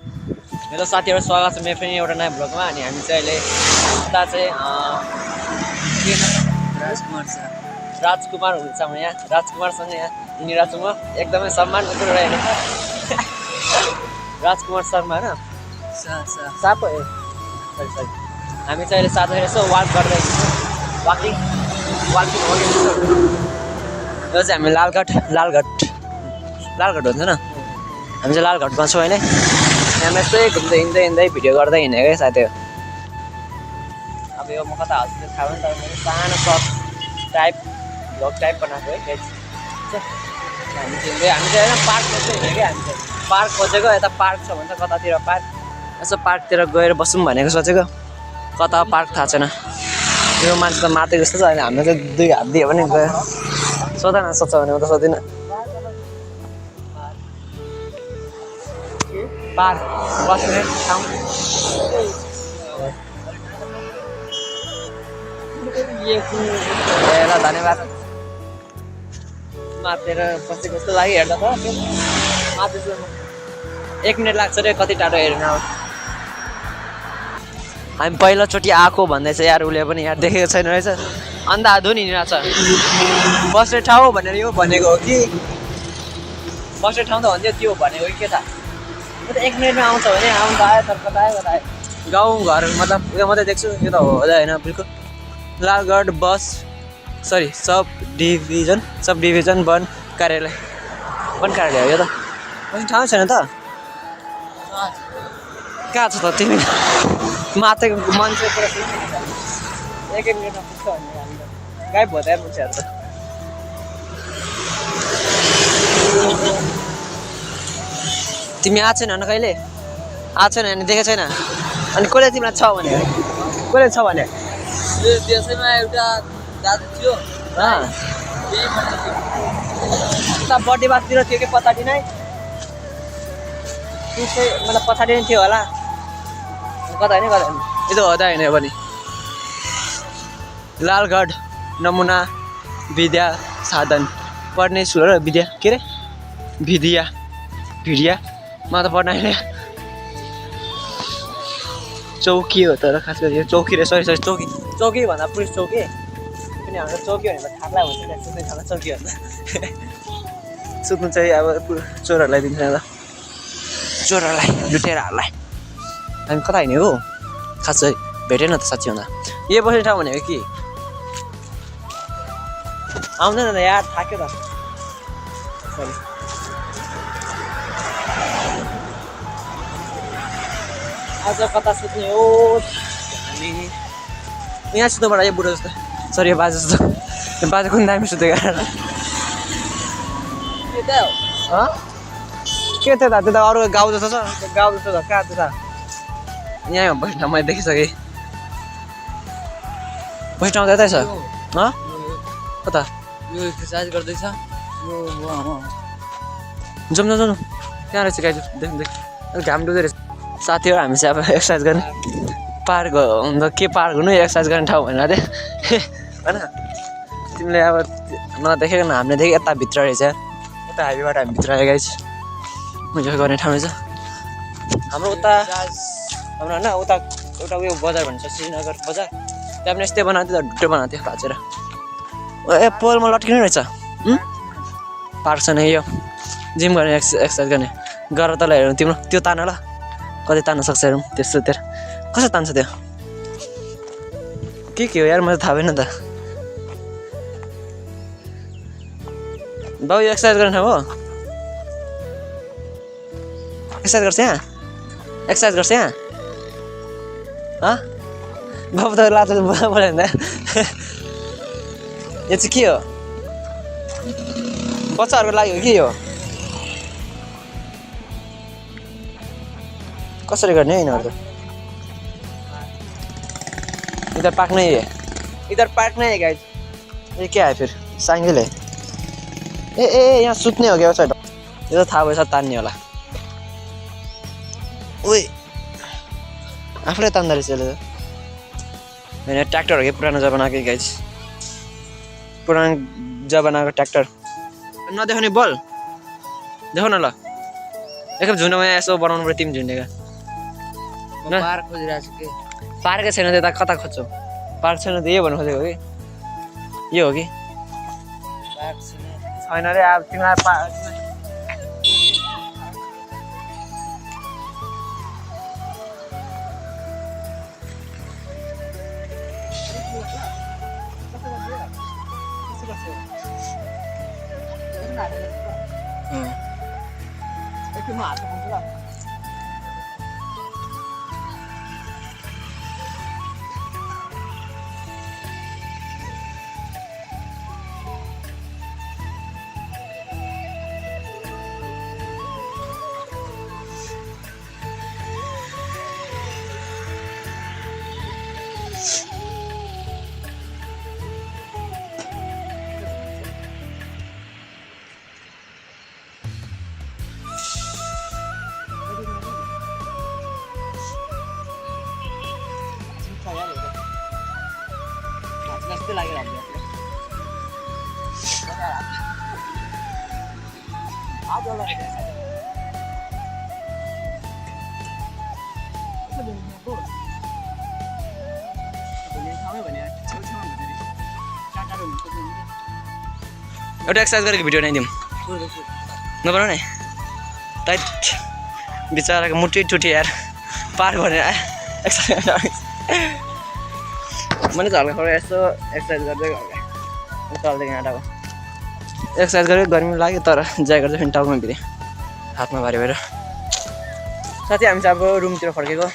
मेरो साथीहरु स्वागत छ मेरो पनि एउटा नयाँ ब्लगमा अनि हामी चाहिँ अहिले उता चाहिँ राजकुमार हुनुहुन्छ म यहाँ राजकुमारसँग यहाँ हिँडिरहेको छु म एकदमै सम्मानको कुरा रहेन राजकुमार शर्मा हैन साप हो सरी सरी हामी चाहिँ अहिले साथीहरु यसो वाक गर्दै वाकिङ यो चाहिँ हामी लालघाट हुन्छ न हामी चाहिँ लालघाटमा छौँ होइन यहाँ यस्तै घुम्दै हिँड्दै भिडियो गर्दै हिँडेको साथीहरु अब यो म कता हाल्छु त्यो थाहा भएन तर मैले सानो सर्ट टाइप भ्लग टाइप बनाएको है हामी चाहिँ होइन पार्क खोज्दै हिँड्यो क्या हामी चाहिँ पार्क खोजेको यता पार्क छ भन्छ कतातिर पार्क यसो पार्कतिर गएर बसौँ भनेको सोचेको कता पार्क थाहा छैन यो मान्छे त माथि जस्तो छ होइन हाम्रो चाहिँ 2 हात दियो भने गयो सोध न सोध्छ भने म त सोधिनँ पार्क बस्ने ठाउँ ल धन्यवाद माथेर बसेको जस्तो लाग्यो हेर्दा त माथि 1 मिनट लाग्छ रे कति टाढो हेर्न अब हामी पहिलोचोटि आएको भन्दैछ यार उसले पनि यार देखेको छैन रहेछ अन्धाधुन हिँडिरहेको छ बस्ने ठाउँ भनेर यो भनेको हो कि बस्ने ठाउँ त भन्थ्यो त्यो भनेको के थाहा म त 1 मिनटमा आउँछ भने आउँदा आयो तर कता आयो गाउँ घर मतलब उयो मात्रै देख्छु यो त हो होइन बिल्कुल लालगढ बस सरी सब डिभिजन वन कार्यालय हो यो त कहीं ठाउँ छैन त कहाँ छ त तिमी माथिको मान्छे पुरा 1 मिनटमा पुग्छ भन्ने हामी त गायब भयो त यार मान्छेहरू त तिमी आएको छैन न कहिले आएको छैन अनि देखेको छैन अनि कसले तिमीलाई छ भने कसले छ भने देशैमा एउटा दाजु थियो उता बर्थडे बासतिर थियो कि पछाडि नै त्यसै मतलब पछाडि नै थियो होला कता होइन यो त होदा होइन पनि लालगढ नमुना विद्या साधन पढ्ने स्कुल र विद्या के अरे भिडिया म त पढ्न होइन चौकी हो तर खास गरी चौकी रे सरी चौकी भन्दा पुलिस चौकी पनि हाम्रो चौकी भनेको थाक्ला हुन्छ नि सुत्ने ठाउँमा चौकी भन्छ सुत्नु चाहिँ अब चोरहरूलाई दिन्छ ल चोरहरूलाई लुटेराहरूलाई हामी कता हिँडेको खास गरी भेटेन त साँच्ची भन्दा यो बस्ने ठाउँ भनेको कि आउँदैन त यार थाक्यो त सरी आज कता सुत्ने हो हामी यहाँ सुत्नुपर्छ यो बुढो जस्तो सरी यो बाजे जस्तो यो बाजे कुन दामी सुतेको के थियो त त्यो त अरू गाउँ जस्तो छ गाउँ जस्तो छ कहाँ त्यो त यहाँ बस्न मैले देखिसकेँ बस्न आउँदा यतै छ कता यो एक्सर्साइज गर्दैछ जाउँ त्यहाँ रहेछ गाई देख घाम डुल्दै रहेछ साथीहरू हामी चाहिँ अब एक्सर्साइज गर्ने पार्क हुन त के पार्क हुनु एक्सर्साइज गर्ने ठाउँ भनेर चाहिँ होइन तिमीले अब नदेखेको न हामीले देखेँ यता भित्र रहेछ उता हाइवेबाट हामी भित्र आयो गाइस मजा गर्ने ठाउँ रहेछ हाम्रो उता हाम्रो होइन उता एउटा उयो बजार भन्छ श्रीनगर बजार त्यहाँ पनि यस्तै बनाएको थियो ढुट्टो बनाएको थियो भाँचेर ए पोलमा लट्किनु रहेछ पार्क छ नि यो जिम गर्ने एक्सर्साइज गर्ने गरेर तल हेरौँ तिम्रो त्यो तान ल कति तान्न सक्छ हेरौँ त्यस्तो त्यो कसरी तान्छ त्यो के हो यार मलाई थाहा भएन त बाउ यो एक्सर्साइज गर्ने ठाउँ हो एक्सर्साइज गर्छ यहाँ एक्सर्साइज गर्छ यहाँ बाबु त लाज बोल्यो भने यो चाहिँ के हो बच्चाहरूको लागि हो कि यो कसरी गर्ने है यिनीहरू त इधर पार्क नहीं है गाइस ये क्या है फिर साइकिल है ए यहाँ सुत्ने हो क्या साइड यो त थाहा भएछ तान्ने होला ओए आफूले तान्दा रहेछ यसले होइन ट्र्याक्टर हो कि पुरानो जमानाको गाइस पुरानो जमानाको ट्र्याक्टर नदेखाउने बल देखाउन ल एकखेप झुन्डमा यसो बनाउनु पऱ्यो तिमी झुन्डेका पार्क खोजिरहेको छु के पार्कै छैन त्यता कता खोज्छौ पार्क छैन त यो भन्नु खोजेको कि यो हो कि पार्क छैन छैन रे अब तिमीलाई जस्तै लाग्यो हामीलाई एउटा एक्सर्साइज गरेको भिडियो बनाइदिउँ नबनाऊ नि टाइट बिचराको मुटुइ टुटी यार पार भनेर एक्सर्साइज मैले हल्का खल्का यस्तो एक्सर्साइज गर्दै चल्दै आँटाको एक्सर्साइज गरेको गर्मी लाग्यो तर ज्याकेट चाहिँ टाउकोमा भिरे हातमा भारी भएर साथै हामी चाहिँ अब रुमतिर फर्केको